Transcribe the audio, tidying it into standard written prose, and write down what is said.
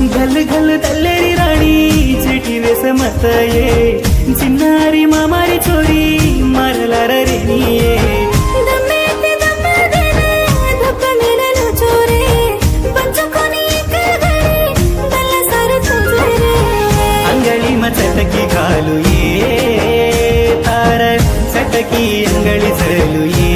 गल गल तल्लेरी राणी चिटी वेस मत ये चिन्नारी मामारी छोरी मारलार रेनिये अंगली में चटकी घालू ये तार चटकी अंगली चलू ये